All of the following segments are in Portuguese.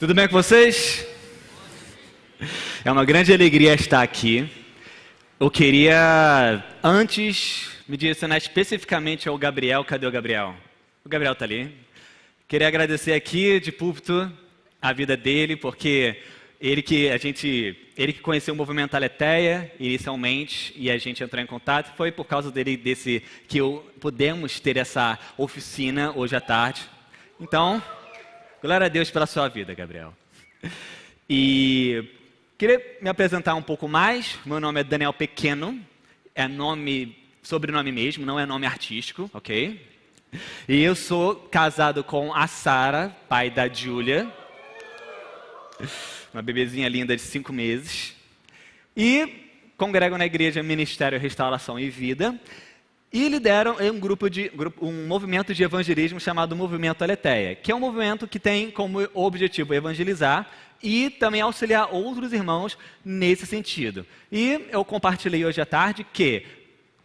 Tudo bem com vocês? É uma grande alegria estar aqui. Eu queria, antes, me direcionar especificamente ao Gabriel. Cadê o Gabriel? O Gabriel está ali. Queria agradecer aqui de púlpito a vida dele, porque ele que conheceu o movimento Aletheia inicialmente e a gente entrou em contato. Foi por causa dele que pudemos ter essa oficina hoje à tarde. Então, glória a Deus pela sua vida, Gabriel. E queria me apresentar um pouco mais. Meu nome é Daniel Pequeno. É sobrenome mesmo, não é nome artístico, ok? E eu sou casado com a Sara, pai da Júlia. Uma bebezinha linda de 5 meses. E congrego na igreja Ministério Restauração e Vida. E lideram um movimento de evangelismo chamado Movimento Aletheia, que é um movimento que tem como objetivo evangelizar e também auxiliar outros irmãos nesse sentido. E eu compartilhei hoje à tarde que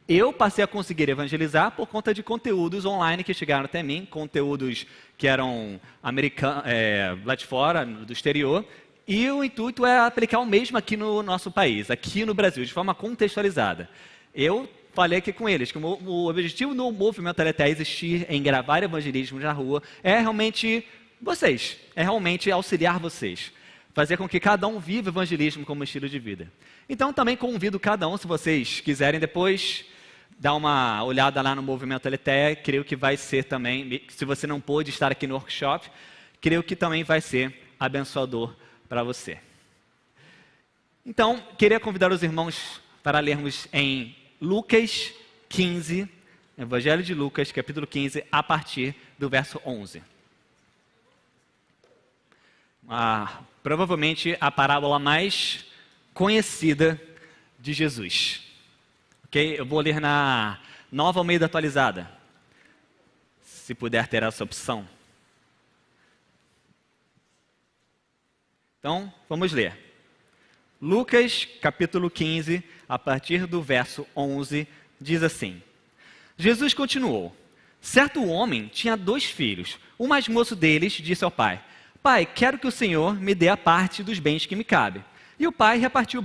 eu passei a conseguir evangelizar por conta de conteúdos online que chegaram até mim, conteúdos que eram lá de fora, do exterior, e o intuito é aplicar o mesmo aqui no nosso país, aqui no Brasil, de forma contextualizada. Eu falei aqui com eles que o objetivo do Movimento Aletheia existir em gravar evangelismo na rua é realmente vocês, é realmente auxiliar vocês, fazer com que cada um viva evangelismo como estilo de vida. Então também convido cada um, se vocês quiserem depois dar uma olhada lá no Movimento Aletheia, creio que vai ser também, se você não pôde estar aqui no workshop, creio que também vai ser abençoador para você. Então, queria convidar os irmãos para lermos em Lucas 15, Evangelho de Lucas, capítulo 15, a partir do verso 11. Provavelmente a parábola mais conhecida de Jesus. Ok? Eu vou ler na Nova Almeida Atualizada, se puder ter essa opção. Então, vamos ler. Lucas, capítulo 15, a partir do verso 11, diz assim: Jesus continuou: certo homem tinha 2 filhos. O mais moço deles disse ao pai: Pai, quero que o Senhor me dê a parte dos bens que me cabe. E o pai repartiu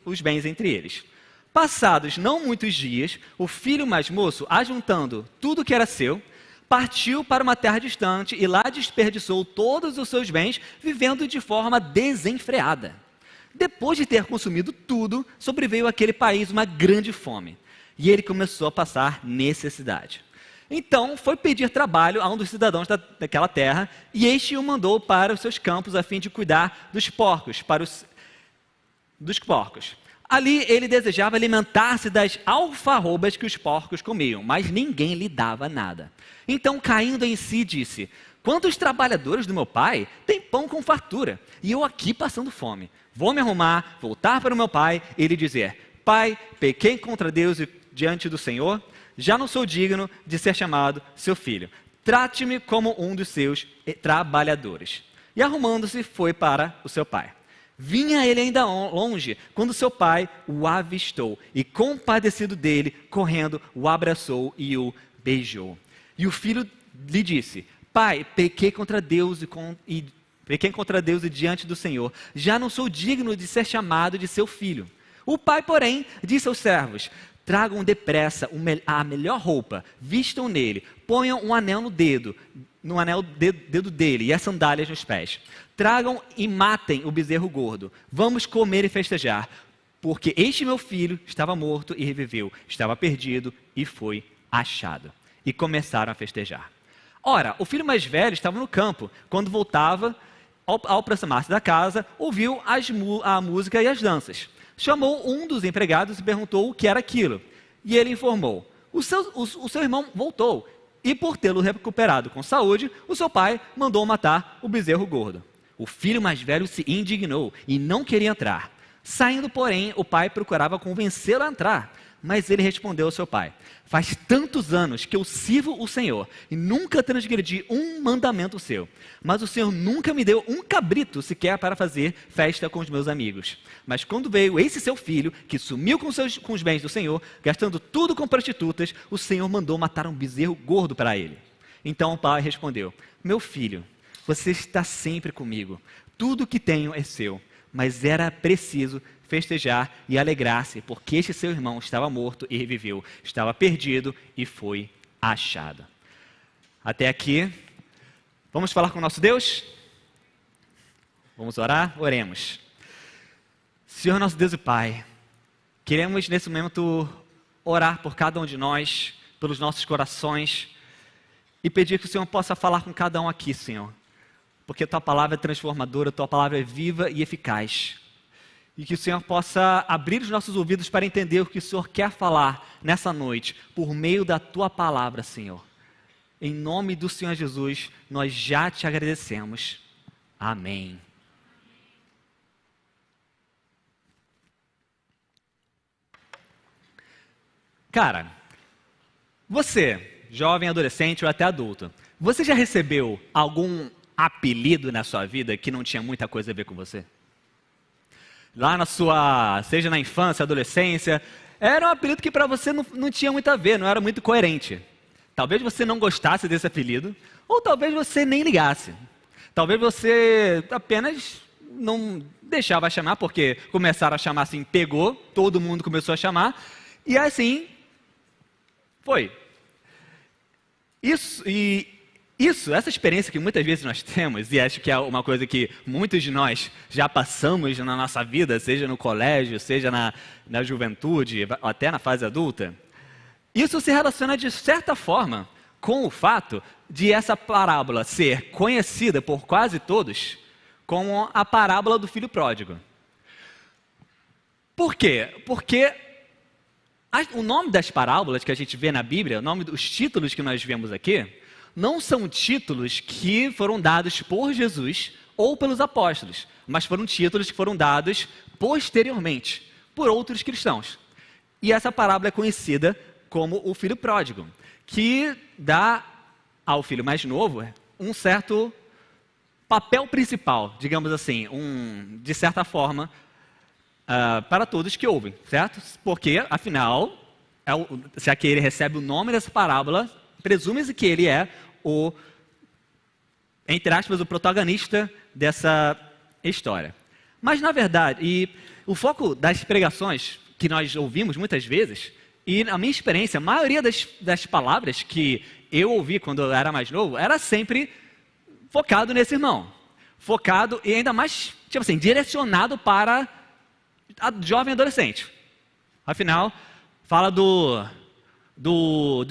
os bens entre eles. Passados não muitos dias, o filho mais moço, ajuntando tudo que era seu, partiu para uma terra distante e lá desperdiçou todos os seus bens, vivendo de forma desenfreada. Depois de ter consumido tudo, sobreveio àquele país uma grande fome, e ele começou a passar necessidade. Então foi pedir trabalho a um dos cidadãos daquela terra, e este o mandou para os seus campos a fim de cuidar dos porcos, Ali ele desejava alimentar-se das alfarrobas que os porcos comiam, mas ninguém lhe dava nada. Então, caindo em si, disse: quantos trabalhadores do meu pai têm pão com fartura, e eu aqui passando fome? Vou me arrumar, voltar para o meu pai e lhe dizer: Pai, pequei contra Deus e diante do Senhor, já não sou digno de ser chamado seu filho. Trate-me como um dos seus trabalhadores. E arrumando-se, foi para o seu pai. Vinha ele ainda longe, quando seu pai o avistou, e compadecido dele, correndo, o abraçou e o beijou. E o filho lhe disse: Pai, pequei contra Deus e diante do Senhor, já não sou digno de ser chamado de seu filho. O pai, porém, disse aos servos: tragam depressa a melhor roupa, vistam nele, ponham um anel no dedo dele e as sandálias nos pés. Tragam e matem o bezerro gordo. Vamos comer e festejar, porque este meu filho estava morto e reviveu, estava perdido e foi achado. E começaram a festejar. Ora, o filho mais velho estava no campo. Quando voltava, ao aproximar-se da casa, ouviu a música e as danças. Chamou um dos empregados e perguntou o que era aquilo. E ele informou: o seu irmão voltou, e por tê-lo recuperado com saúde, o seu pai mandou matar o bezerro gordo. O filho mais velho se indignou e não queria entrar. Saindo, porém, o pai procurava convencê-lo a entrar. Mas ele respondeu ao seu pai: faz tantos anos que eu sirvo o Senhor e nunca transgredi um mandamento seu. Mas o Senhor nunca me deu um cabrito sequer para fazer festa com os meus amigos. Mas quando veio esse seu filho, que sumiu com os bens do Senhor, gastando tudo com prostitutas, o Senhor mandou matar um bezerro gordo para ele. Então o pai respondeu: meu filho, você está sempre comigo. Tudo que tenho é seu. Mas era preciso festejar e alegrar-se, porque este seu irmão estava morto e reviveu, estava perdido e foi achado. Até aqui, vamos falar com o nosso Deus? Vamos orar? Oremos. Senhor nosso Deus e Pai, queremos nesse momento orar por cada um de nós, pelos nossos corações, e pedir que o Senhor possa falar com cada um aqui, Senhor, porque a Tua palavra é transformadora, a Tua palavra é viva e eficaz. E que o Senhor possa abrir os nossos ouvidos para entender o que o Senhor quer falar nessa noite, por meio da Tua palavra, Senhor. Em nome do Senhor Jesus, nós já te agradecemos. Amém. Cara, você, jovem, adolescente ou até adulto, você já recebeu algum apelido na sua vida que não tinha muita coisa a ver com você? Lá na sua, seja na infância, adolescência, era um apelido que para você não tinha muito a ver, não era muito coerente. Talvez você não gostasse desse apelido, ou talvez você nem ligasse. Talvez você apenas não deixava chamar, porque começaram a chamar assim, pegou, todo mundo começou a chamar, e assim foi. Essa experiência que muitas vezes nós temos, e acho que é uma coisa que muitos de nós já passamos na nossa vida, seja no colégio, seja na juventude, até na fase adulta, isso se relaciona de certa forma com o fato de essa parábola ser conhecida por quase todos como a parábola do filho pródigo. Por quê? Porque o nome das parábolas que a gente vê na Bíblia, o nome dos títulos que nós vemos aqui, não são títulos que foram dados por Jesus ou pelos apóstolos, mas foram títulos que foram dados posteriormente por outros cristãos. E essa parábola é conhecida como o filho pródigo, que dá ao filho mais novo um certo papel principal, digamos assim, de certa forma, para todos que ouvem, certo? Porque, afinal, já que ele recebe o nome dessa parábola, presume-se que ele é entre aspas, o protagonista dessa história. Mas, na verdade, o foco das pregações que nós ouvimos muitas vezes, e na minha experiência, a maioria das palavras que eu ouvi quando eu era mais novo, era sempre focado nesse irmão. Focado e ainda mais, tipo assim, direcionado para a jovem adolescente. Afinal, fala do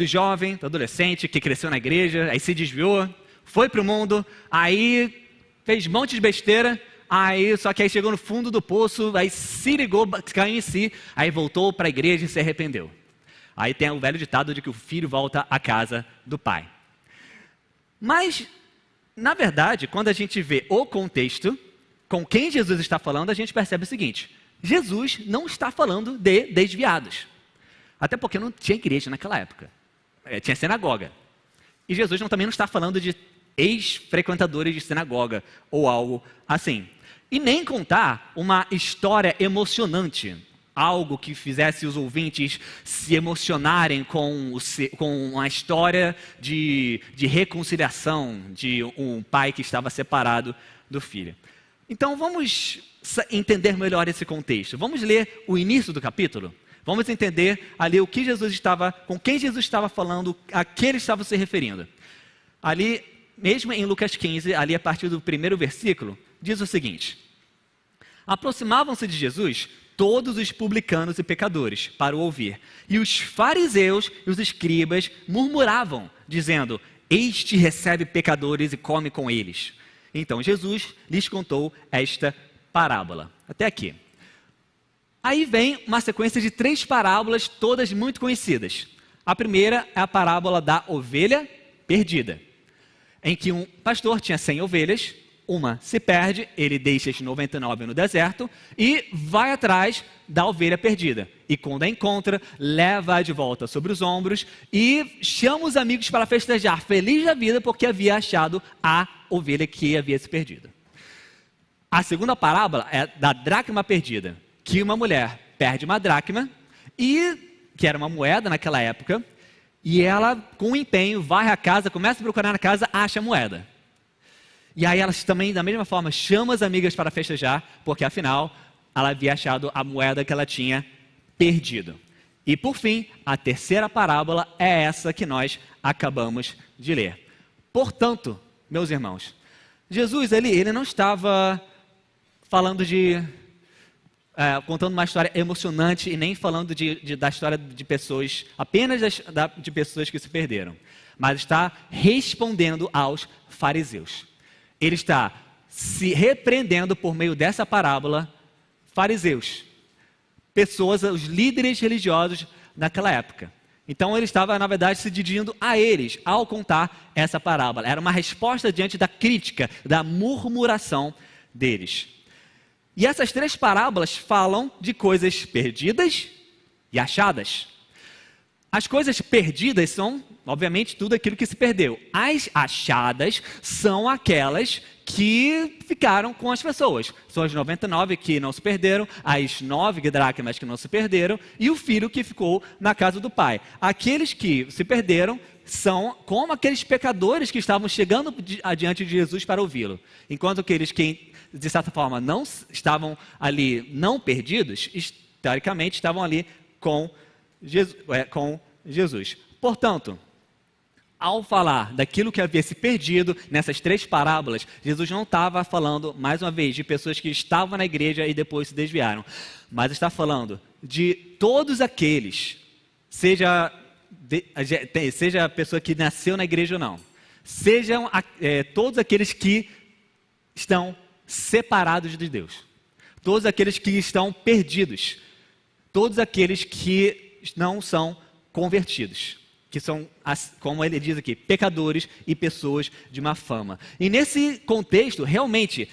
jovem, do adolescente que cresceu na igreja, aí se desviou, foi para o mundo, aí fez um monte de besteira, só que aí chegou no fundo do poço, aí se ligou, caiu em si, aí voltou para a igreja e se arrependeu. Aí tem o velho ditado de que o filho volta à casa do pai. Mas, na verdade, quando a gente vê o contexto, com quem Jesus está falando, a gente percebe o seguinte: Jesus não está falando de desviados. Até porque não tinha igreja naquela época. Tinha sinagoga. E Jesus também não está falando de ex-frequentadores de sinagoga ou algo assim. E nem contar uma história emocionante, algo que fizesse os ouvintes se emocionarem com a história de reconciliação de um pai que estava separado do filho. Então vamos entender melhor esse contexto. Vamos ler o início do capítulo? Vamos entender ali com quem Jesus estava falando, a que ele estava se referindo. Ali, mesmo em Lucas 15, ali a partir do primeiro versículo, diz o seguinte: aproximavam-se de Jesus todos os publicanos e pecadores para o ouvir, e os fariseus e os escribas murmuravam, dizendo: este recebe pecadores e come com eles. Então Jesus lhes contou esta parábola. Até aqui. Aí vem uma sequência de 3 parábolas, todas muito conhecidas. A primeira é a parábola da ovelha perdida, em que um pastor tinha 100 ovelhas, uma se perde, ele deixa as 99 no deserto e vai atrás da ovelha perdida. E quando a encontra, leva-a de volta sobre os ombros e chama os amigos para festejar, feliz da vida, porque havia achado a ovelha que havia se perdido. A segunda parábola é da dracma perdida, que uma mulher perde uma dracma, que era uma moeda naquela época, e ela, com empenho, vai à casa, começa a procurar na casa, acha a moeda. E aí elas também, da mesma forma, chamam as amigas para festejar, porque afinal, ela havia achado a moeda que ela tinha perdido. E por fim, a terceira parábola é essa que nós acabamos de ler. Portanto, meus irmãos, Jesus ele não estava falando contando uma história emocionante e nem falando da história de pessoas, apenas de pessoas que se perderam, mas está respondendo aos fariseus. Ele está se repreendendo por meio dessa parábola fariseus, pessoas, os líderes religiosos naquela época. Então ele estava, na verdade, se dirigindo a eles ao contar essa parábola. Era uma resposta diante da crítica, da murmuração deles. E essas três parábolas falam de coisas perdidas e achadas. As coisas perdidas são, obviamente, tudo aquilo que se perdeu. As achadas são aquelas que ficaram com as pessoas. São as 99 que não se perderam, as 9 dracmas que não se perderam e o filho que ficou na casa do pai. Aqueles que se perderam são como aqueles pecadores que estavam chegando adiante de Jesus para ouvi-lo. Enquanto aqueles que, de certa forma, não estavam ali não perdidos, teoricamente estavam ali com Jesus. Portanto, ao falar daquilo que havia se perdido nessas três parábolas, Jesus não estava falando, mais uma vez, de pessoas que estavam na igreja e depois se desviaram, mas está falando de todos aqueles, seja a pessoa que nasceu na igreja ou não, sejam todos aqueles que estão separados de Deus, todos aqueles que estão perdidos, todos aqueles que não são convertidos, que são, como ele diz aqui, pecadores e pessoas de má fama. E nesse contexto, realmente,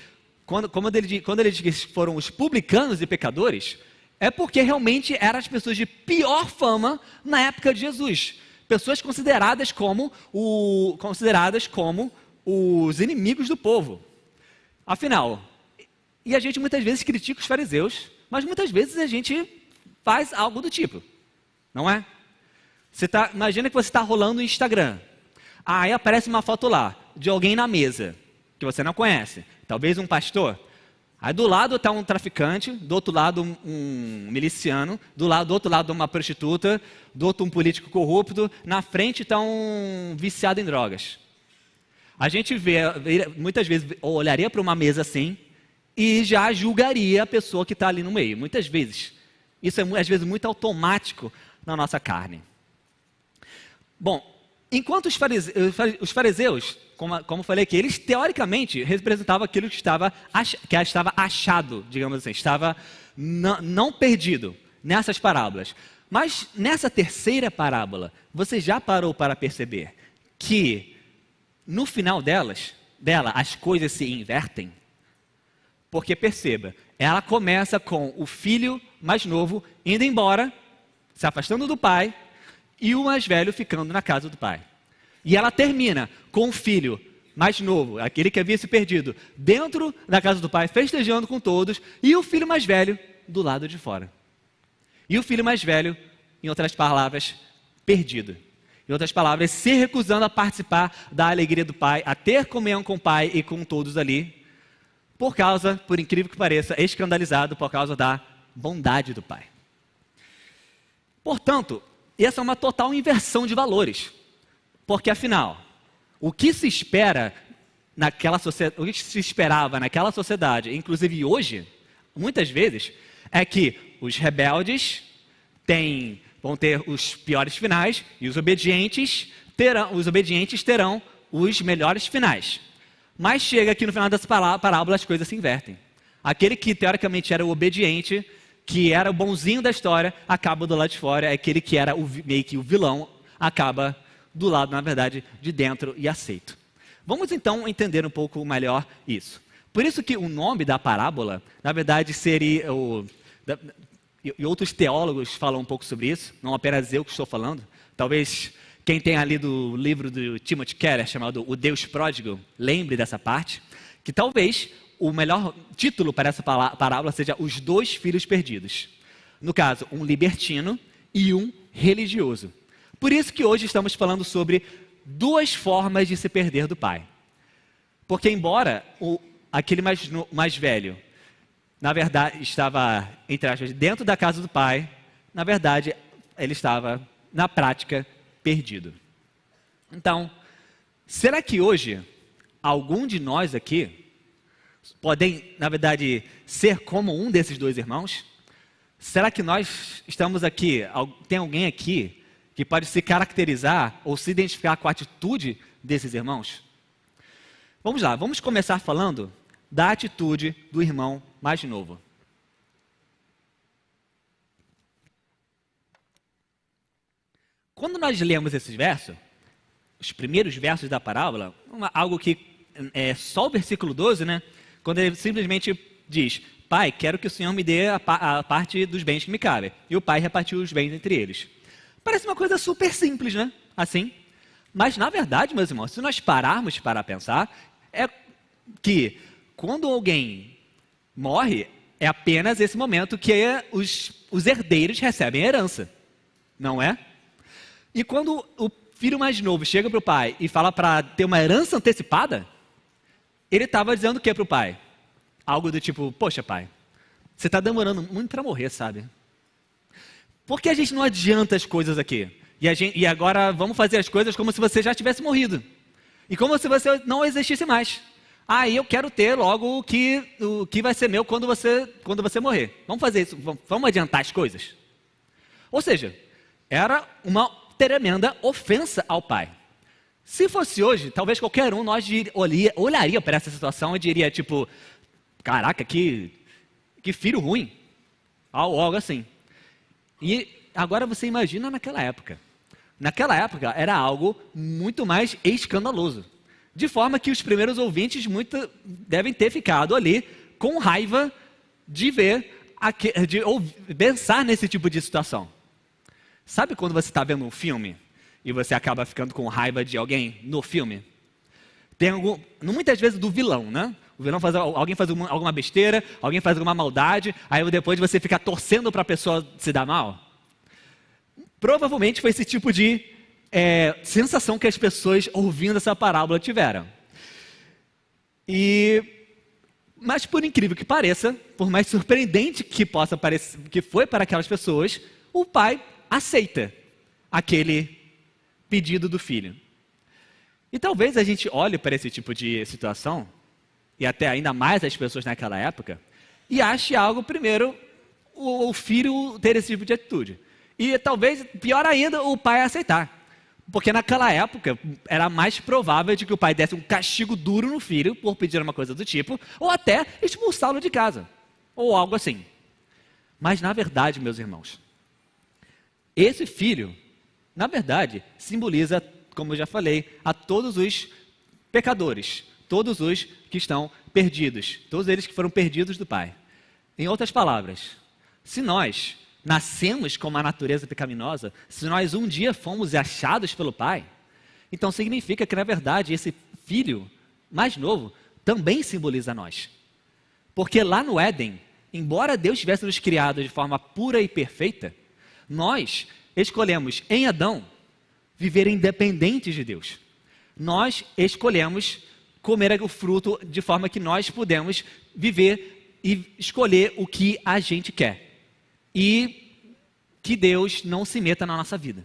quando ele diz que foram os publicanos e pecadores, é porque realmente eram as pessoas de pior fama na época de Jesus. Pessoas consideradas como os inimigos do povo. Afinal, e a gente muitas vezes critica os fariseus, mas muitas vezes a gente faz algo do tipo, não é? Imagina que você está rolando no Instagram. Aí aparece uma foto lá, de alguém na mesa, que você não conhece. Talvez um pastor. Aí do lado está um traficante, do outro lado um miliciano, do outro lado uma prostituta, do outro um político corrupto, na frente está um viciado em drogas. A gente muitas vezes, olharia para uma mesa assim e já julgaria a pessoa que está ali no meio. Muitas vezes. Isso é, às vezes, muito automático na nossa carne. Bom, enquanto os fariseus, como falei aqui, eles teoricamente representavam aquilo que estava achado, digamos assim, estava não perdido nessas parábolas. Mas nessa terceira parábola, você já parou para perceber que no final dela as coisas se invertem? Porque perceba, ela começa com o filho mais novo indo embora, se afastando do pai, e o mais velho ficando na casa do pai. E ela termina com o filho mais novo, aquele que havia se perdido, dentro da casa do pai, festejando com todos, e o filho mais velho do lado de fora. E o filho mais velho, em outras palavras, perdido. Em outras palavras, se recusando a participar da alegria do pai, a ter comunhão com o pai e com todos ali, por incrível que pareça, escandalizado por causa da bondade do pai. Portanto, essa é uma total inversão de valores. Porque, afinal, o que se esperava naquela sociedade, inclusive hoje, muitas vezes, é que os rebeldes vão ter os piores finais e os obedientes terão os melhores finais. Mas chega aqui no final dessa parábola, as coisas se invertem. Aquele que teoricamente era o obediente, que era o bonzinho da história, acaba do lado de fora. Aquele que era meio que o vilão, acaba do lado, na verdade, de dentro e aceito. Vamos então entender um pouco melhor isso. Por isso que o nome da parábola, na verdade, seria e outros teólogos falam um pouco sobre isso, não apenas eu que estou falando. Talvez quem tenha lido o livro do Timothy Keller, chamado O Deus Pródigo, lembre dessa parte, que talvez o melhor título para essa parábola seja Os Dois Filhos Perdidos. No caso, um libertino e um religioso. Por isso que hoje estamos falando sobre duas formas de se perder do pai. Porque embora aquele mais velho, na verdade, estava, entre aspas, dentro da casa do pai, na verdade, ele estava, na prática, perdido. Então, será que hoje, algum de nós aqui podem, na verdade, ser como um desses dois irmãos? Será que nós estamos aqui, tem alguém aqui que pode se caracterizar ou se identificar com a atitude desses irmãos? Vamos lá, vamos começar falando da atitude do irmão mais novo. Quando nós lemos esses versos, os primeiros versos da parábola, algo que é só o versículo 12, né? Quando ele simplesmente diz: Pai, quero que o Senhor me dê a parte dos bens que me cabem. E o pai repartiu os bens entre eles. Parece uma coisa super simples, né? Assim. Mas, na verdade, meus irmãos, se nós pararmos para pensar, é que quando alguém morre, é apenas esse momento que os herdeiros recebem a herança. Não é? E quando o filho mais novo chega para o pai e fala para ter uma herança antecipada, ele estava dizendo o que para o pai? Algo do tipo: poxa, pai, você está demorando muito para morrer, sabe? Por que a gente não adianta as coisas aqui? E agora vamos fazer as coisas como se você já tivesse morrido. E como se você não existisse mais. Eu quero ter logo o que vai ser meu quando você morrer. Vamos fazer isso, vamos adiantar as coisas. Ou seja, era uma tremenda ofensa ao pai. Se fosse hoje, talvez qualquer um nós olharia para essa situação e diria tipo: caraca, que filho ruim. Algo assim. E agora você imagina naquela época. Naquela época era algo muito mais escandaloso. De forma que os primeiros ouvintes devem ter ficado ali com raiva de pensar nesse tipo de situação. Sabe quando você está vendo um filme e você acaba ficando com raiva de alguém no filme? Muitas vezes do vilão, né? O vilão alguém faz alguma besteira, alguém faz alguma maldade, aí depois você fica torcendo para a pessoa se dar mal. Provavelmente foi esse tipo de sensação que as pessoas ouvindo essa parábola tiveram. Mas por incrível que pareça, por mais surpreendente que possa parecer, que foi para aquelas pessoas, o pai aceita aquele pedido do filho. E talvez a gente olhe para esse tipo de situação, e até ainda mais as pessoas naquela época, e ache algo, primeiro, o filho ter esse tipo de atitude. E talvez, pior ainda, o pai aceitar. Porque naquela época era mais provável de que o pai desse um castigo duro no filho por pedir uma coisa do tipo, ou até expulsá-lo de casa, ou algo assim. Mas na verdade, meus irmãos, esse filho, na verdade, simboliza, como eu já falei, a todos os pecadores, todos os que estão perdidos, todos eles que foram perdidos do pai. Em outras palavras, se nós nascemos com uma natureza pecaminosa, se nós um dia fomos achados pelo pai, então significa que, na verdade, esse filho mais novo também simboliza nós. Porque lá no Éden, embora Deus tivesse nos criado de forma pura e perfeita, nós escolhemos em Adão viver independentes de Deus. Nós escolhemos comer o fruto de forma que nós podemos viver e escolher o que a gente quer. E que Deus não se meta na nossa vida.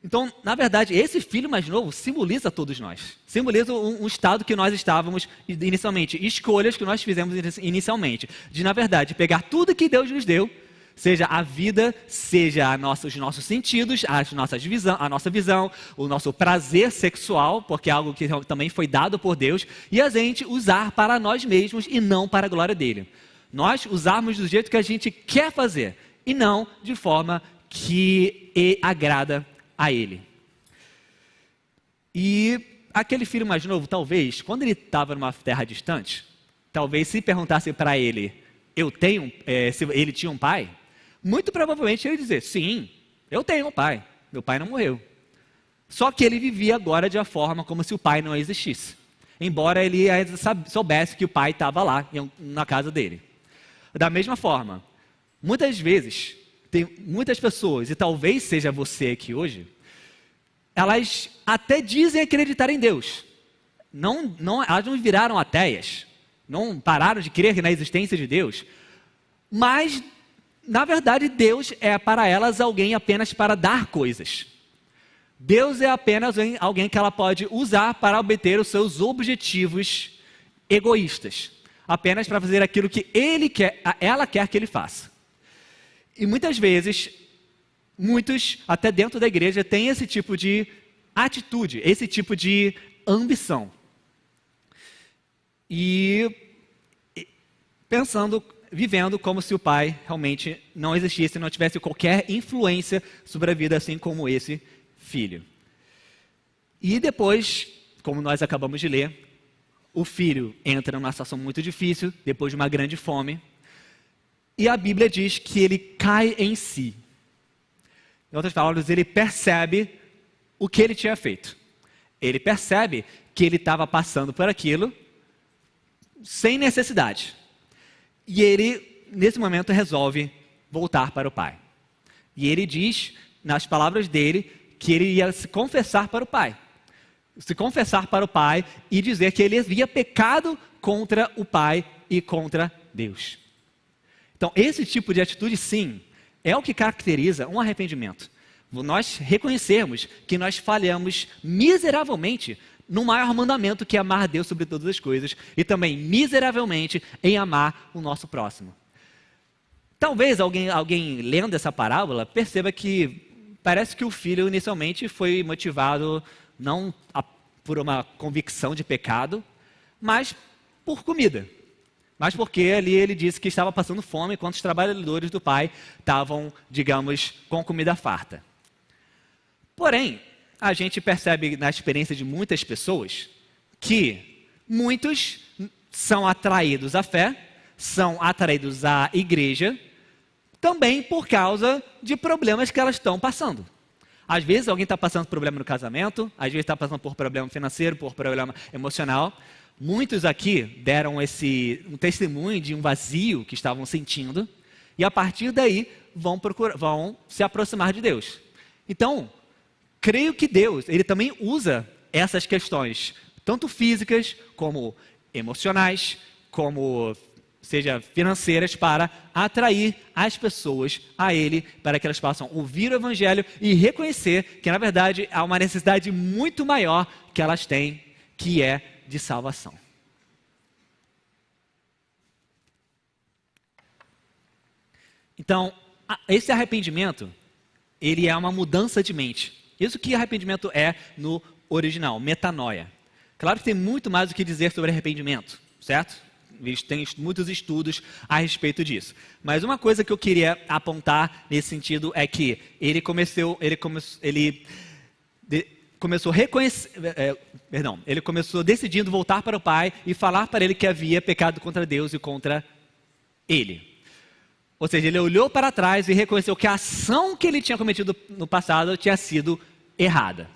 Então, na verdade, esse filho mais novo simboliza todos nós. Simboliza um estado que nós estávamos inicialmente, escolhas que nós fizemos inicialmente. De, na verdade, pegar tudo que Deus nos deu, seja a vida, seja os nossos sentidos, a nossa visão, o nosso prazer sexual, porque é algo que também foi dado por Deus, e a gente usar para nós mesmos e não para a glória dele. Nós usarmos do jeito que a gente quer fazer e não de forma que agrada a ele. E aquele filho mais novo, talvez, quando ele estava numa terra distante, talvez se perguntasse para ele, se ele tinha um pai, muito provavelmente ele ia dizer, sim, eu tenho um pai, meu pai não morreu. Só que ele vivia agora de uma forma como se o pai não existisse. Embora ele soubesse que o pai estava lá, na casa dele. Da mesma forma, muitas vezes, tem muitas pessoas, e talvez seja você aqui hoje, elas até dizem acreditar em Deus. elas não viraram ateias, não pararam de crer na existência de Deus, mas, na verdade, Deus é para elas alguém apenas para dar coisas. Deus é apenas alguém que ela pode usar para obter os seus objetivos egoístas, apenas para fazer aquilo que ela quer que ele faça. E muitas vezes, muitos, até dentro da igreja, têm esse tipo de atitude, esse tipo de ambição. E vivendo como se o pai realmente não existisse, não tivesse qualquer influência sobre a vida, assim como esse filho. E depois, como nós acabamos de ler, o filho entra numa situação muito difícil, depois de uma grande fome, e a Bíblia diz que ele cai em si. Em outras palavras, ele percebe o que ele tinha feito. Ele percebe que ele estava passando por aquilo sem necessidade. E ele, nesse momento, resolve voltar para o pai. E ele diz, nas palavras dele, que ele ia se confessar para o pai. Se confessar para o pai e dizer que ele havia pecado contra o pai e contra Deus. Então, esse tipo de atitude, sim, é o que caracteriza um arrependimento. Nós reconhecermos que nós falhamos miseravelmente no maior mandamento, que é amar a Deus sobre todas as coisas, e também miseravelmente em amar o nosso próximo. Talvez alguém lendo essa parábola perceba que parece que o filho inicialmente foi motivado não por uma convicção de pecado, mas por comida. Mas porque ali ele disse que estava passando fome enquanto os trabalhadores do pai estavam, digamos, com comida farta. Porém, a gente percebe na experiência de muitas pessoas que muitos são atraídos à fé, são atraídos à igreja, também por causa de problemas que elas estão passando. Às vezes alguém está passando por problema no casamento, às vezes está passando por problema financeiro, por problema emocional. Muitos aqui deram um testemunho de um vazio que estavam sentindo, e a partir daí vão se aproximar de Deus. Então, creio que Deus, ele também usa essas questões, tanto físicas como emocionais, como seja financeiras, para atrair as pessoas a ele, para que elas possam ouvir o evangelho e reconhecer que, na verdade, há uma necessidade muito maior que elas têm, que é de salvação. Então, esse arrependimento, ele é uma mudança de mente. Isso que arrependimento é no original, metanoia. Claro que tem muito mais o que dizer sobre arrependimento, certo? Tem muitos estudos a respeito disso. Mas uma coisa que eu queria apontar nesse sentido é que ele começou decidindo voltar para o pai e falar para ele que havia pecado contra Deus e contra ele. Ou seja, ele olhou para trás e reconheceu que a ação que ele tinha cometido no passado tinha sido errada,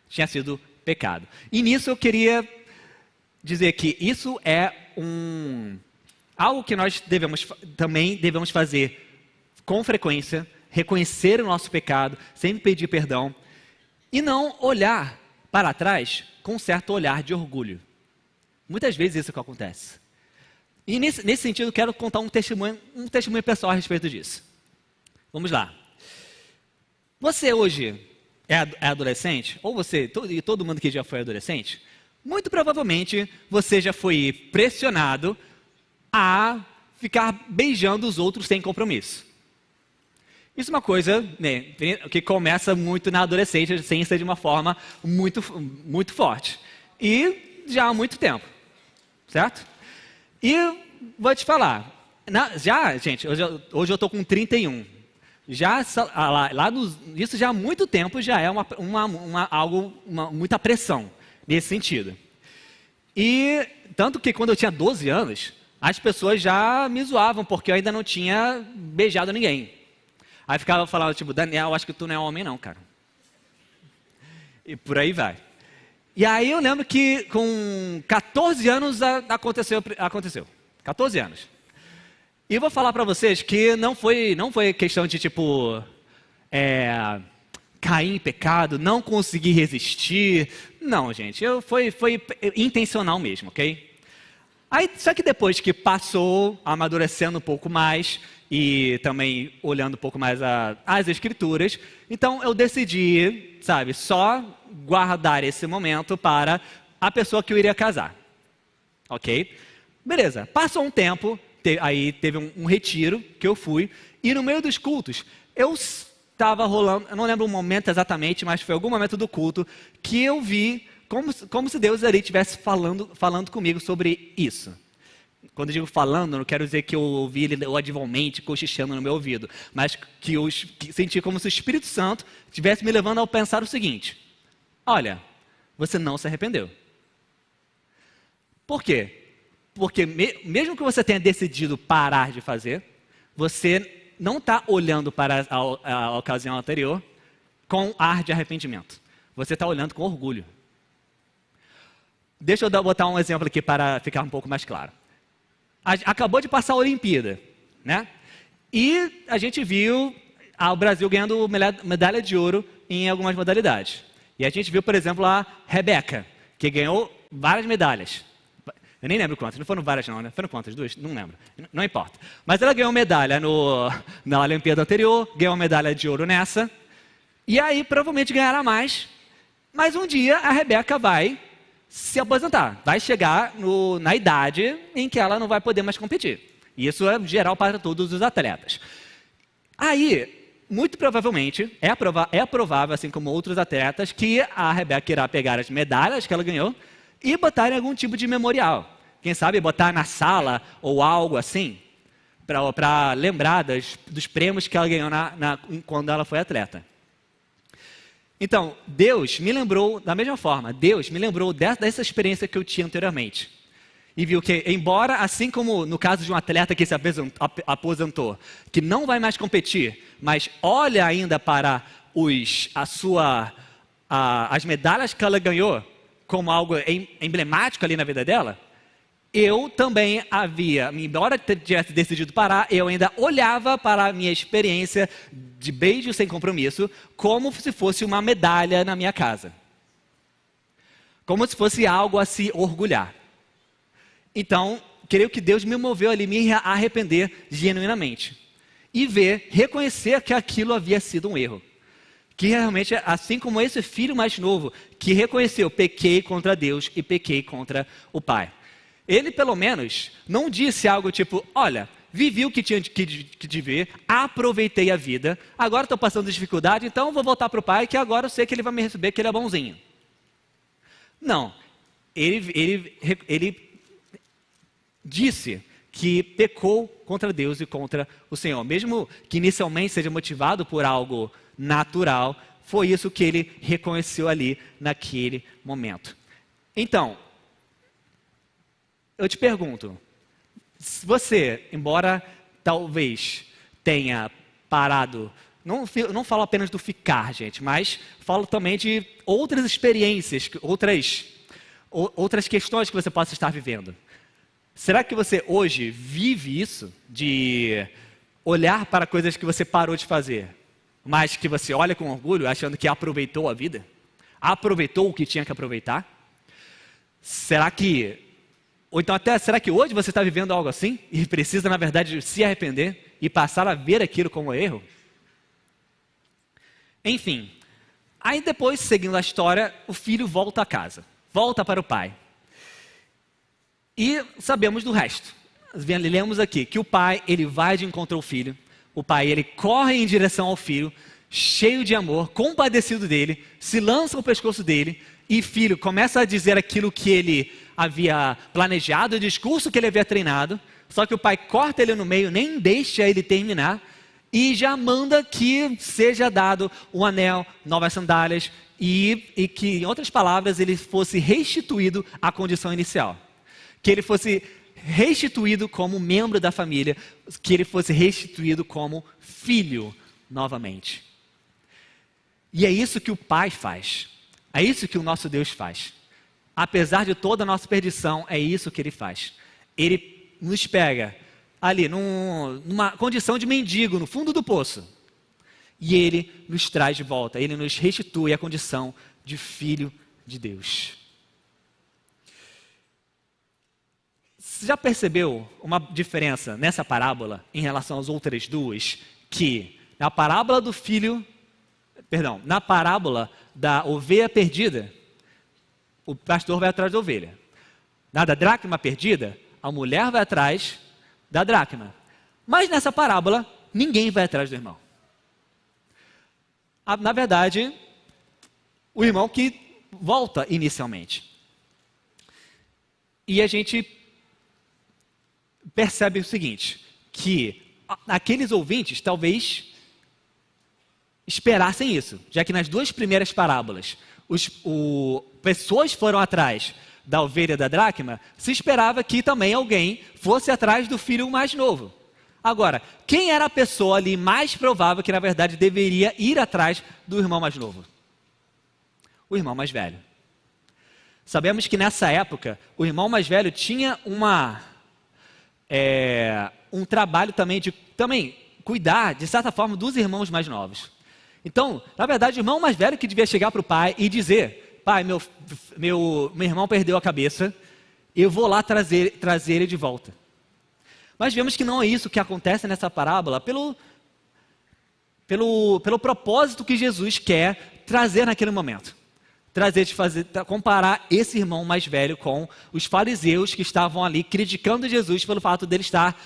tinha sido pecado. E nisso eu queria dizer que isso é algo que nós também devemos fazer com frequência, reconhecer o nosso pecado, sempre pedir perdão, e não olhar para trás com um certo olhar de orgulho. Muitas vezes isso que acontece. E nesse sentido, eu quero contar um testemunho pessoal a respeito disso. Vamos lá. Você hoje é adolescente? Ou você, e todo mundo que já foi adolescente? Muito provavelmente você já foi pressionado a ficar beijando os outros sem compromisso. Isso é uma coisa, né, que começa muito na adolescência de uma forma muito, muito forte. E já há muito tempo, certo? E vou te falar, gente, hoje eu estou com 31. Isso já há muito tempo já é muita pressão nesse sentido. E tanto que quando eu tinha 12 anos, as pessoas já me zoavam porque eu ainda não tinha beijado ninguém. Aí ficava falando, tipo, Daniel, acho que tu não é homem não, cara. E por aí vai. E aí eu lembro que com 14 anos aconteceu. 14 anos. E eu vou falar para vocês que não foi questão de, tipo, cair em pecado, não conseguir resistir. Não, gente, foi intencional mesmo, ok? Aí, só que depois que passou, amadurecendo um pouco mais e também olhando um pouco mais as escrituras, então eu decidi, sabe, só guardar esse momento para a pessoa que eu iria casar, ok? Beleza, passou um tempo, aí teve um retiro que eu fui, e no meio dos cultos, eu estava rolando, eu não lembro o momento exatamente, mas foi algum momento do culto, que eu vi como se Deus ali estivesse falando comigo sobre isso. Quando eu digo falando, não quero dizer que eu ouvi ele audivelmente cochichando no meu ouvido, mas que eu senti como se o Espírito Santo estivesse me levando a pensar o seguinte: olha, você não se arrependeu. Por quê? Porque mesmo que você tenha decidido parar de fazer, você não está olhando para a ocasião anterior com ar de arrependimento. Você está olhando com orgulho. Deixa eu botar um exemplo aqui para ficar um pouco mais claro. Acabou de passar a Olimpíada, né? E a gente viu o Brasil ganhando medalha de ouro em algumas modalidades. E a gente viu, por exemplo, a Rebeca, que ganhou várias medalhas. Eu nem lembro quantas, não foram várias não, né? Foram quantas? 2? Não lembro. Não importa. Mas ela ganhou medalha na Olimpíada anterior, ganhou medalha de ouro nessa. E aí provavelmente ganhará mais. Mas um dia a Rebeca vai se aposentar. Vai chegar na idade em que ela não vai poder mais competir. E isso é geral para todos os atletas. Aí, muito provavelmente, é provável, assim como outros atletas, que a Rebeca irá pegar as medalhas que ela ganhou e botar em algum tipo de memorial. Quem sabe botar na sala ou algo assim, para lembrar dos prêmios que ela ganhou quando ela foi atleta. Então, Deus me lembrou, da mesma forma, Deus me lembrou dessa experiência que eu tinha anteriormente. E viu que, embora, assim como no caso de um atleta que se aposentou, que não vai mais competir, mas olha ainda para as medalhas que ela ganhou como algo emblemático ali na vida dela, eu também embora tivesse decidido parar, eu ainda olhava para a minha experiência de beijo sem compromisso como se fosse uma medalha na minha casa. Como se fosse algo a se orgulhar. Então, creio que Deus me moveu ali, me arrepender genuinamente. E reconhecer que aquilo havia sido um erro. Que realmente, assim como esse filho mais novo, que reconheceu, pequei contra Deus e pequei contra o Pai. Ele, pelo menos, não disse algo tipo, olha, vivi o que tinha que viver, aproveitei a vida, agora estou passando dificuldade, então vou voltar para o Pai, que agora eu sei que Ele vai me receber, que Ele é bonzinho. Não. Ele disse que pecou contra Deus e contra o Senhor. Mesmo que inicialmente seja motivado por algo natural, foi isso que ele reconheceu ali naquele momento. Então, eu te pergunto, você, embora talvez tenha parado, não falo apenas do ficar, gente, mas falo também de outras experiências, outras questões que você possa estar vivendo. Será que você hoje vive isso, de olhar para coisas que você parou de fazer, mas que você olha com orgulho, achando que aproveitou a vida? Aproveitou o que tinha que aproveitar? Será que hoje você está vivendo algo assim e precisa, na verdade, se arrepender e passar a ver aquilo como erro? Enfim, aí depois, seguindo a história, o filho volta a casa, volta para o pai. E sabemos do resto. Lemos aqui que o pai, ele vai de encontro ao filho, o pai, ele corre em direção ao filho, cheio de amor, compadecido dele, se lança ao pescoço dele, e filho começa a dizer aquilo que ele havia planejado, o discurso que ele havia treinado, só que o pai corta ele no meio, nem deixa ele terminar, e já manda que seja dado um anel, novas sandálias, e que, em outras palavras, ele fosse restituído à condição inicial. Que ele fosse restituído como membro da família, que ele fosse restituído como filho novamente. E é isso que o Pai faz. É isso que o nosso Deus faz. Apesar de toda a nossa perdição, é isso que Ele faz. Ele nos pega ali numa condição de mendigo, no fundo do poço. E Ele nos traz de volta. Ele nos restitui a condição de filho de Deus. Você já percebeu uma diferença nessa parábola em relação às outras duas? Que na parábola na parábola da ovelha perdida, o pastor vai atrás da ovelha. Na da dracma perdida, a mulher vai atrás da dracma. Mas nessa parábola, ninguém vai atrás do irmão. Na verdade, o irmão que volta inicialmente. E a gente percebe o seguinte, que aqueles ouvintes talvez esperassem isso, já que nas duas primeiras parábolas, pessoas foram atrás da ovelha da dracma, se esperava que também alguém fosse atrás do filho mais novo. Agora, quem era a pessoa ali mais provável que na verdade deveria ir atrás do irmão mais novo? O irmão mais velho. Sabemos que nessa época, o irmão mais velho tinha um trabalho também de cuidar, de certa forma, dos irmãos mais novos. Então, na verdade, o irmão mais velho que devia chegar para o pai e dizer: pai, meu irmão perdeu a cabeça, eu vou lá trazer ele de volta. Mas vemos que não é isso que acontece nessa parábola, pelo propósito que Jesus quer trazer naquele momento. Comparar esse irmão mais velho com os fariseus que estavam ali criticando Jesus pelo fato dele estar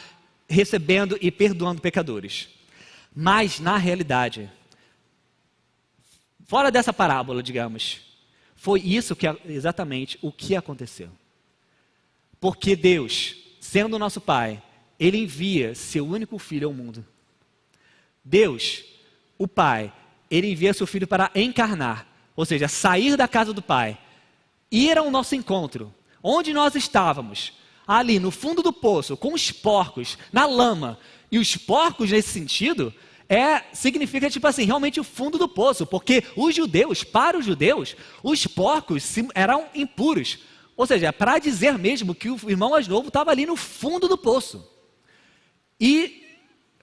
recebendo e perdoando pecadores. Mas, na realidade, fora dessa parábola, digamos, foi isso exatamente o que aconteceu. Porque Deus, sendo o nosso Pai, Ele envia seu único Filho ao mundo. Deus, o Pai, Ele envia seu Filho para encarnar, ou seja, sair da casa do Pai, ir ao nosso encontro, onde nós estávamos, ali no fundo do poço, com os porcos, na lama. E os porcos, nesse sentido, significa tipo assim, realmente o fundo do poço, porque para os judeus, os porcos eram impuros. Ou seja, para dizer mesmo que o irmão mais novo estava ali no fundo do poço.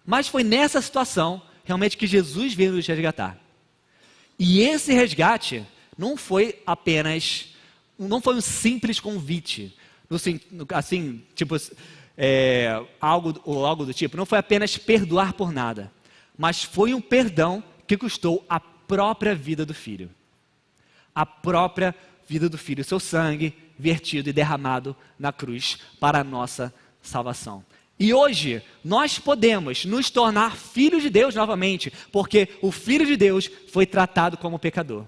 Mas foi nessa situação, realmente, que Jesus veio nos resgatar. E esse resgate não foi um simples convite, assim, tipo, algo do tipo, não foi apenas perdoar por nada, mas foi um perdão que custou a própria vida do Filho. A própria vida do Filho, seu sangue vertido e derramado na cruz para a nossa salvação. E hoje, nós podemos nos tornar filhos de Deus novamente, porque o Filho de Deus foi tratado como pecador.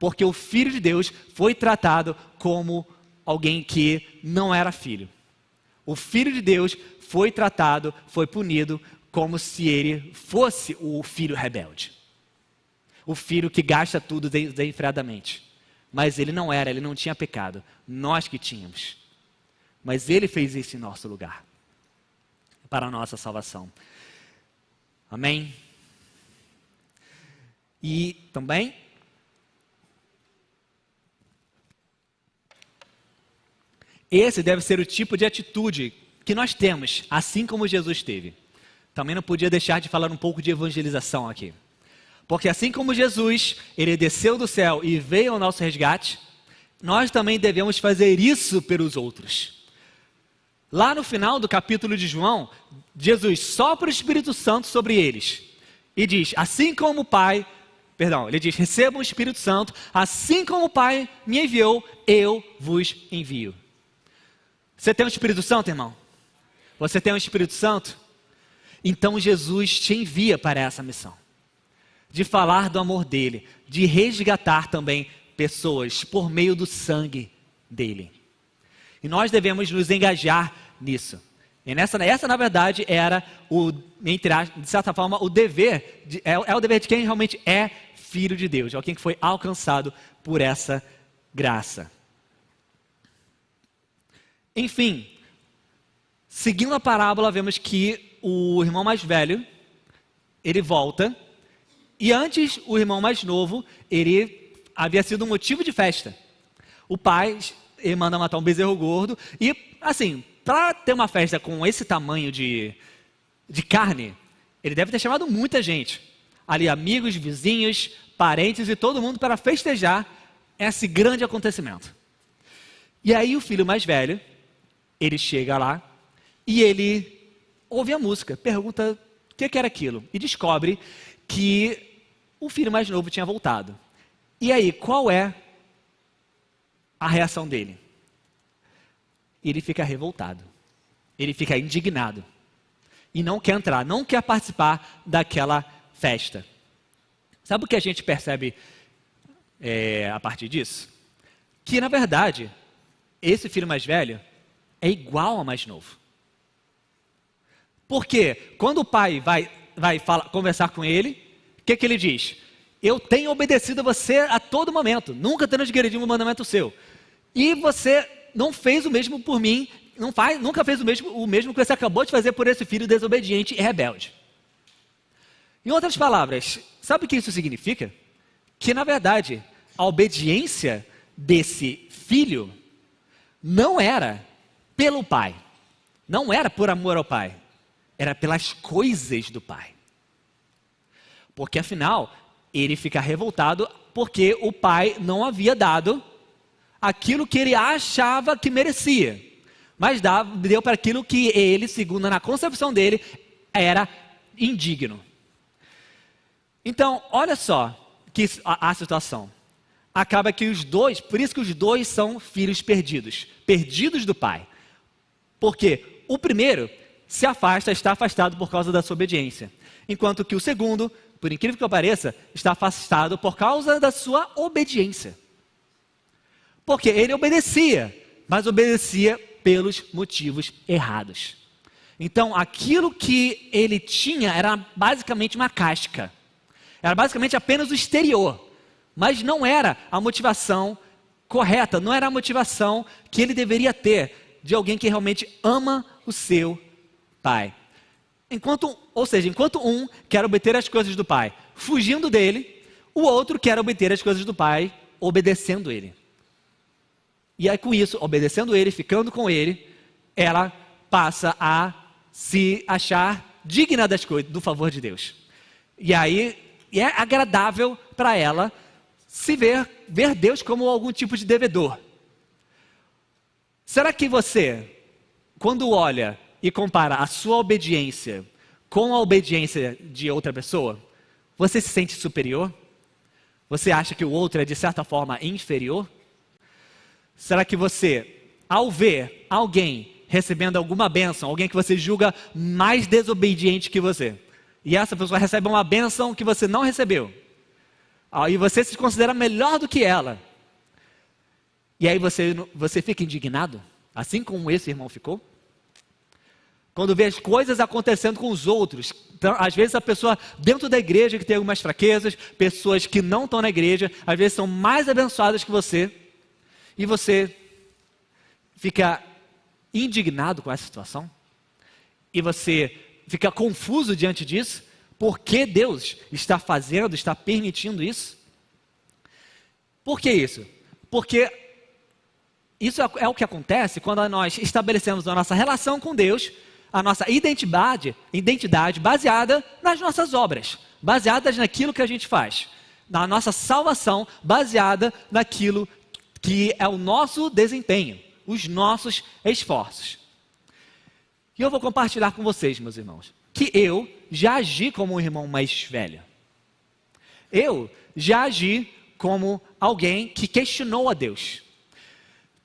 Porque o Filho de Deus foi tratado como alguém que não era filho. O Filho de Deus foi punido como se ele fosse o filho rebelde. O filho que gasta tudo desenfreadamente. Mas ele não tinha pecado. Nós que tínhamos. Mas ele fez isso em nosso lugar. Para a nossa salvação. Amém? E também, esse deve ser o tipo de atitude que nós temos, assim como Jesus teve. Também não podia deixar de falar um pouco de evangelização aqui. Porque assim como Jesus, ele desceu do céu e veio ao nosso resgate, nós também devemos fazer isso pelos outros. Lá no final do capítulo de João, Jesus sopra o Espírito Santo sobre eles e diz, ele diz, recebam o Espírito Santo, assim como o Pai me enviou, eu vos envio. Você tem o Espírito Santo, irmão? Você tem o Espírito Santo? Então Jesus te envia para essa missão, de falar do amor dele, de resgatar também pessoas por meio do sangue dele. E nós devemos nos engajar nisso. E essa na verdade, era, de certa forma, o dever, é o dever de quem realmente é filho de Deus, de alguém que foi alcançado por essa graça. Enfim, seguindo a parábola, vemos que o irmão mais velho, ele volta, e antes o irmão mais novo, ele havia sido um motivo de festa. O pai, ele manda matar um bezerro gordo, e assim, para ter uma festa com esse tamanho de carne, ele deve ter chamado muita gente. Ali, amigos, vizinhos, parentes e todo mundo para festejar esse grande acontecimento. E aí o filho mais velho, ele chega lá e ele ouve a música, pergunta o que era aquilo e descobre que o filho mais novo tinha voltado. E aí, qual é a reação dele? Ele fica revoltado, ele fica indignado e não quer entrar, não quer participar daquela festa. Sabe o que a gente percebe a partir disso? Que, na verdade, esse filho mais velho é igual ao mais novo. Porque quando o pai vai conversar com ele, o que ele diz? Eu tenho obedecido a você a todo momento, nunca transgredi um mandamento seu. E você não fez o mesmo por mim, nunca fez o mesmo que você acabou de fazer por esse filho desobediente e rebelde. Em outras palavras, sabe o que isso significa? Que, na verdade, a obediência desse filho não era pelo pai, não era por amor ao pai, era pelas coisas do pai. Porque, afinal, ele fica revoltado porque o pai não havia dado aquilo que ele achava que merecia, mas deu para aquilo que ele, segundo na concepção dele, era indigno. Então, olha só que a situação. Acaba que os dois, por isso que os dois são filhos perdidos, perdidos do pai. Porque o primeiro se afasta, está afastado por causa da sua obediência, enquanto que o segundo, por incrível que pareça, está afastado por causa da sua obediência. Porque ele obedecia, mas obedecia pelos motivos errados. Então, aquilo que ele tinha era basicamente uma casca. Era basicamente apenas o exterior, mas não era a motivação correta, não era a motivação que ele deveria ter de alguém que realmente ama o seu pai. Enquanto um quer obter as coisas do pai fugindo dele, o outro quer obter as coisas do pai obedecendo ele. E aí com isso, obedecendo ele, ficando com ele, ela passa a se achar digna das coisas, do favor de Deus. E aí é agradável para ela se ver Deus como algum tipo de devedor. Será que você, quando olha e compara a sua obediência com a obediência de outra pessoa, você se sente superior? Você acha que o outro é de certa forma inferior? Será que você, ao ver alguém recebendo alguma bênção, alguém que você julga mais desobediente que você, e essa pessoa recebe uma bênção que você não recebeu, e você se considera melhor do que ela, e aí você fica indignado, assim como esse irmão ficou? Quando vê as coisas acontecendo com os outros, então, às vezes a pessoa dentro da igreja que tem algumas fraquezas, pessoas que não estão na igreja, às vezes são mais abençoadas que você, e você fica indignado com essa situação, e você fica confuso diante disso, por que Deus está fazendo, está permitindo isso? Por que isso? Porque isso é o que acontece quando nós estabelecemos a nossa relação com Deus, a nossa identidade baseada nas nossas obras, baseadas naquilo que a gente faz, na nossa salvação baseada naquilo que é o nosso desempenho, os nossos esforços. E eu vou compartilhar com vocês, meus irmãos, que eu já agi como um irmão mais velho. Eu já agi como alguém que questionou a Deus.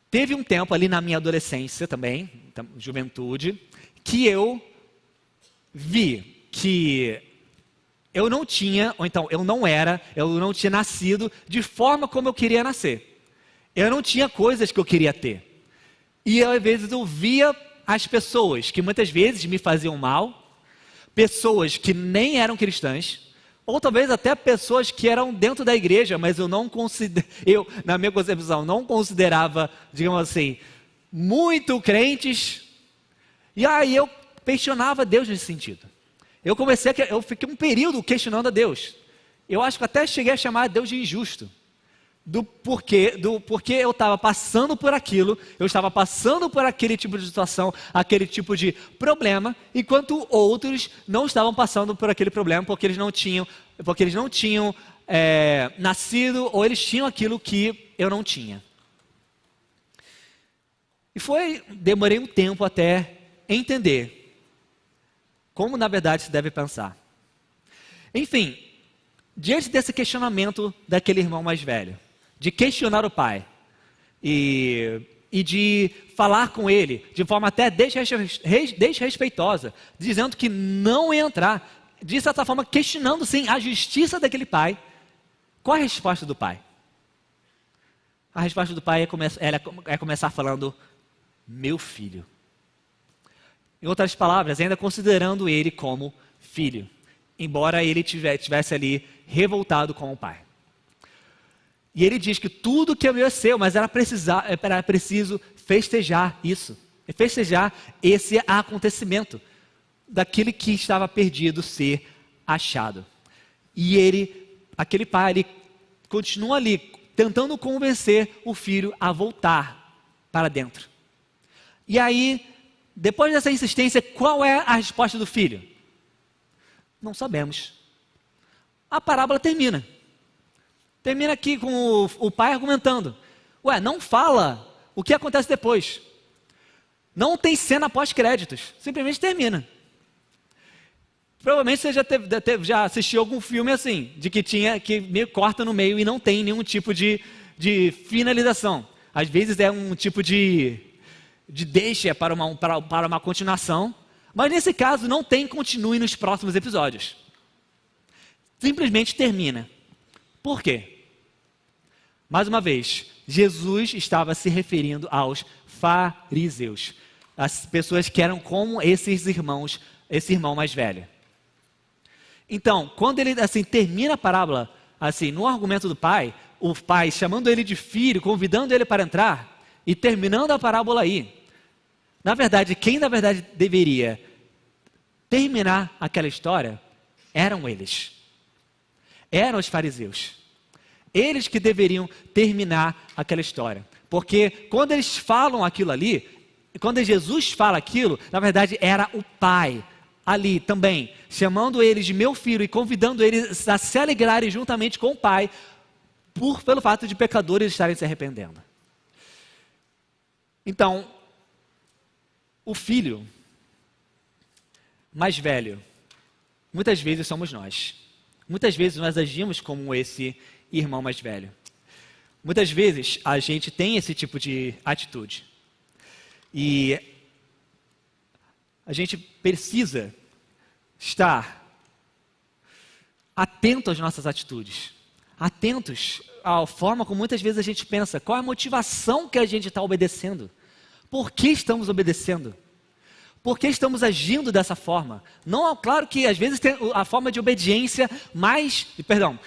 Teve um tempo ali na minha adolescência também, juventude, que eu vi que eu não tinha, ou então eu não tinha nascido de forma como eu queria nascer. Eu não tinha coisas que eu queria ter. E às vezes eu via as pessoas que muitas vezes me faziam mal, pessoas que nem eram cristãs, ou talvez até pessoas que eram dentro da igreja, mas eu, na minha concepção, não considerava, digamos assim, muito crentes. E aí eu questionava Deus nesse sentido. Eu fiquei um período questionando a Deus. Eu acho que até cheguei a chamar Deus de injusto. Do porquê eu estava passando por aquilo, eu estava passando por aquele tipo de situação, aquele tipo de problema, enquanto outros não estavam passando por aquele problema, porque eles não tinham nascido, ou eles tinham aquilo que eu não tinha. E demorei um tempo até entender como na verdade se deve pensar. Enfim, diante desse questionamento daquele irmão mais velho, de questionar o pai e de falar com ele de forma até desrespeitosa, dizendo que não ia entrar, de certa forma questionando sim a justiça daquele pai, qual a resposta do pai? A resposta do pai é começar falando, meu filho. Em outras palavras, ainda considerando ele como filho, embora ele tivesse ali revoltado com o pai. E ele diz que tudo que é meu é seu, mas era preciso festejar isso, festejar esse acontecimento, daquele que estava perdido ser achado. E aquele pai ali, continua ali, tentando convencer o filho a voltar para dentro. E aí, depois dessa insistência, qual é a resposta do filho? Não sabemos. A parábola termina. Termina aqui com o pai argumentando. Não fala o que acontece depois. Não tem cena pós-créditos. Simplesmente termina. Provavelmente você já assistiu algum filme assim, de que meio corta no meio e não tem nenhum tipo de finalização. Às vezes é um tipo de deixa para uma continuação, mas nesse caso não tem continue nos próximos episódios. Simplesmente termina. Por quê? Mais uma vez, Jesus estava se referindo aos fariseus, as pessoas que eram como esse irmão mais velho. Então, quando ele assim termina a parábola, assim, no argumento do pai, o pai chamando ele de filho, convidando ele para entrar e terminando a parábola aí, quem na verdade deveria terminar aquela história eram eles. Eram os fariseus. Eles que deveriam terminar aquela história. Porque quando eles falam aquilo ali, quando Jesus fala aquilo, na verdade era o pai ali também, chamando eles de meu filho e convidando eles a se alegrarem juntamente com o pai, pelo fato de pecadores estarem se arrependendo. Então, o filho mais velho, muitas vezes somos nós. Muitas vezes nós agimos como esse irmão mais velho. Muitas vezes a gente tem esse tipo de atitude. E a gente precisa estar atento às nossas atitudes. Atentos à forma como muitas vezes a gente pensa. Qual é a motivação que a gente está obedecendo? Por que estamos obedecendo? Por que estamos agindo dessa forma? Não, claro que às vezes tem a forma de obediência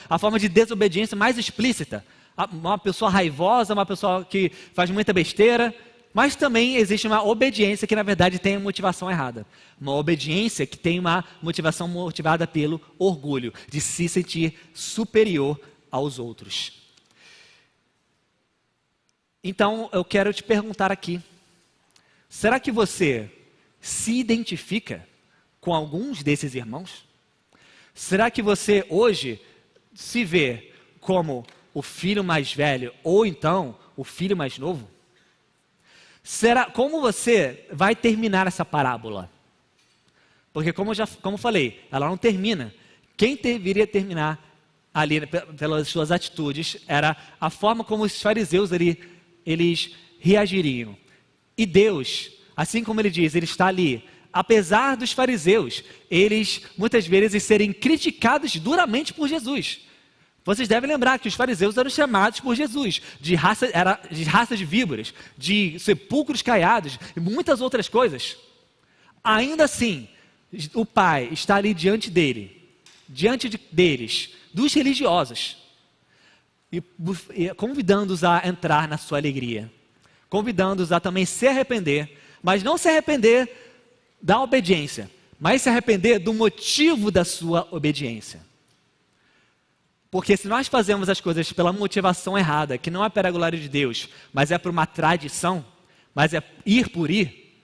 a forma de desobediência mais explícita. Uma pessoa raivosa, uma pessoa que faz muita besteira, mas também existe uma obediência que na verdade tem a motivação errada. Uma obediência que tem uma motivação motivada pelo orgulho, de se sentir superior aos outros. Então eu quero te perguntar aqui, será que você se identifica com alguns desses irmãos? Será que você hoje se vê como o filho mais velho ou então o filho mais novo? Como você vai terminar essa parábola? Porque como falei, ela não termina. Quem deveria terminar ali pelas suas atitudes era a forma como os fariseus eles reagiriam. E Deus, assim como ele diz, ele está ali. Apesar dos fariseus, eles muitas vezes serem criticados duramente por Jesus. Vocês devem lembrar que os fariseus eram chamados por Jesus de raça de víboras, de sepulcros caiados e muitas outras coisas. Ainda assim, o Pai está ali diante deles, dos religiosos, e convidando-os a entrar na sua alegria, convidando-os a também se arrepender, mas não se arrepender da obediência, mas se arrepender do motivo da sua obediência. Porque se nós fazemos as coisas pela motivação errada, que não é para a glória de Deus, mas é por uma tradição, mas é ir por ir,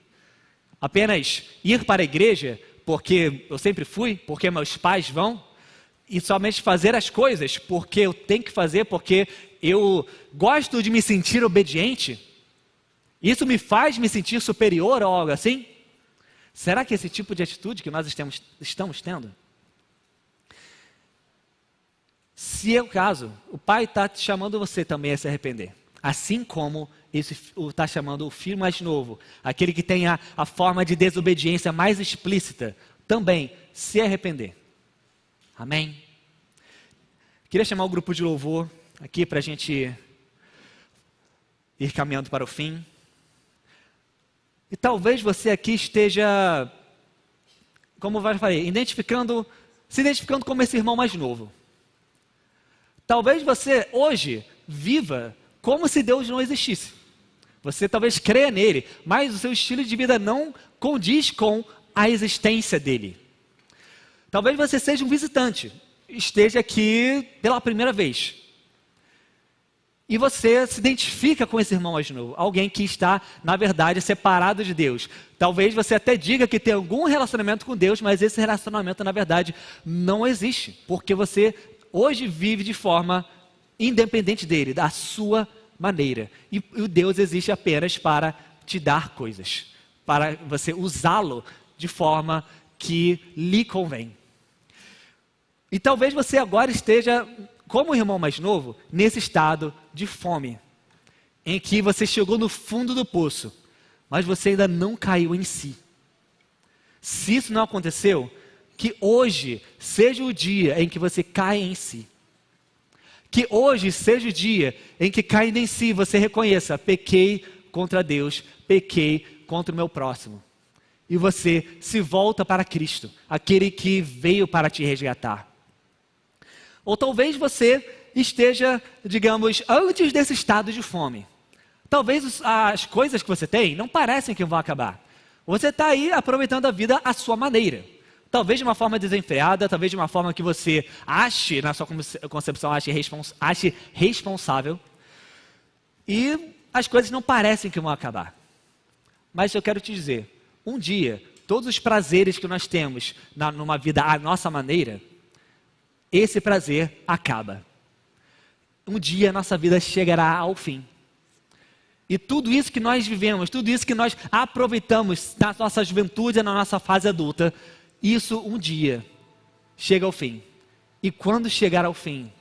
apenas ir para a igreja, porque eu sempre fui, porque meus pais vão, e somente fazer as coisas porque eu tenho que fazer, porque eu gosto de me sentir obediente, isso me faz me sentir superior ou algo assim? Será que esse tipo de atitude que nós estamos tendo? Se é o caso, o Pai está chamando você também a se arrepender. Assim como está chamando o filho mais novo, aquele que tem a forma de desobediência mais explícita, também se arrepender. Amém? Queria chamar o grupo de louvor aqui para a gente ir caminhando para o fim. E talvez você aqui esteja, como eu falei, se identificando como esse irmão mais novo. Talvez você hoje viva como se Deus não existisse. Você talvez creia nele, mas o seu estilo de vida não condiz com a existência dele. Talvez você seja um visitante, esteja aqui pela primeira vez. E você se identifica com esse irmão mais novo, alguém que está, na verdade, separado de Deus. Talvez você até diga que tem algum relacionamento com Deus, mas esse relacionamento, na verdade, não existe. Porque você hoje vive de forma independente dele, da sua maneira. E o Deus existe apenas para te dar coisas, para você usá-lo de forma que lhe convém. E talvez você agora esteja, como o irmão mais novo, nesse estado de fome, em que você chegou no fundo do poço, mas você ainda não caiu em si. Se isso não aconteceu, que hoje seja o dia em que você caia em si. Que hoje seja o dia em que, caindo em si, você reconheça: pequei contra Deus, pequei contra o meu próximo. E você se volta para Cristo, aquele que veio para te resgatar. Ou talvez você esteja, digamos, antes desse estado de fome. Talvez as coisas que você tem não parecem que vão acabar. Você está aí aproveitando a vida à sua maneira. Talvez de uma forma desenfreada, talvez de uma forma que você ache, na sua concepção, ache responsável. E as coisas não parecem que vão acabar. Mas eu quero te dizer, um dia, todos os prazeres que nós temos numa vida à nossa maneira, esse prazer acaba. Um dia a nossa vida chegará ao fim. E tudo isso que nós vivemos, tudo isso que nós aproveitamos na nossa juventude, na nossa fase adulta, isso um dia chega ao fim. E quando chegar ao fim,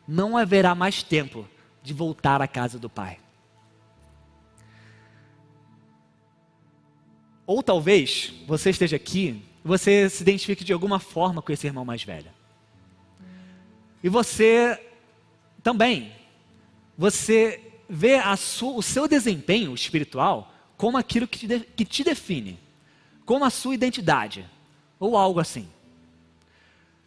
não haverá mais tempo de voltar à casa do Pai. Ou talvez você esteja aqui, você se identifique de alguma forma com esse irmão mais velho. E você também, você vê o seu desempenho espiritual como aquilo que te define, como a sua identidade, ou algo assim.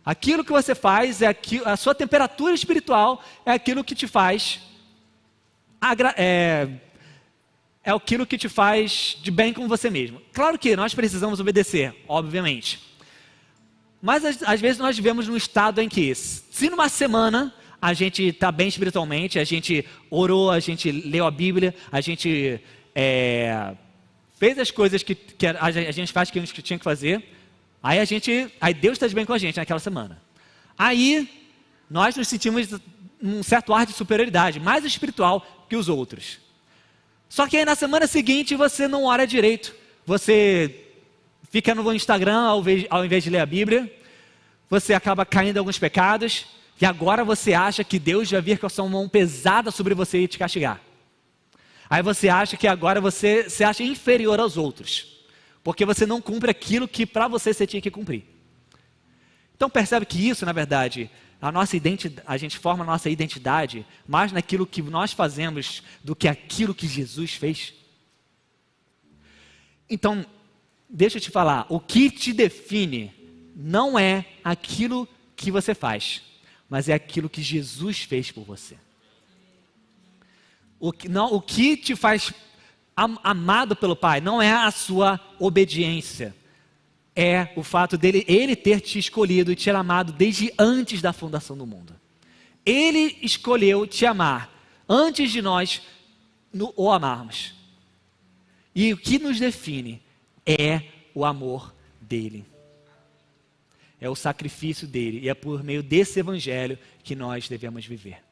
Aquilo que você faz, a sua temperatura espiritual é aquilo que te faz, é aquilo que te faz de bem com você mesmo. Claro que nós precisamos obedecer, obviamente. Mas às vezes nós vivemos num estado em que, se numa semana a gente está bem espiritualmente, a gente orou, a gente leu a Bíblia, a gente fez as coisas que a gente faz que a gente tinha que fazer, aí Deus está de bem com a gente naquela semana. Aí nós nos sentimos um certo ar de superioridade, mais espiritual que os outros. Só que aí na semana seguinte você não ora direito, você fica no Instagram ao invés de ler a Bíblia, você acaba caindo em alguns pecados, e agora você acha que Deus vai vir com a sua mão pesada sobre você e te castigar. Aí você acha que agora você se acha inferior aos outros, porque você não cumpre aquilo que para você tinha que cumprir. Então percebe que isso, na verdade, a gente forma a nossa identidade mais naquilo que nós fazemos do que aquilo que Jesus fez. Então, deixa eu te falar, o que te define não é aquilo que você faz, mas é aquilo que Jesus fez por você. O que te faz amado pelo Pai não é a sua obediência, é o fato ele ter te escolhido e te amado desde antes da fundação do mundo. Ele escolheu te amar antes de nós o amarmos. E o que nos define é o amor dele. é o sacrifício dele, e é por meio desse evangelho que nós devemos viver.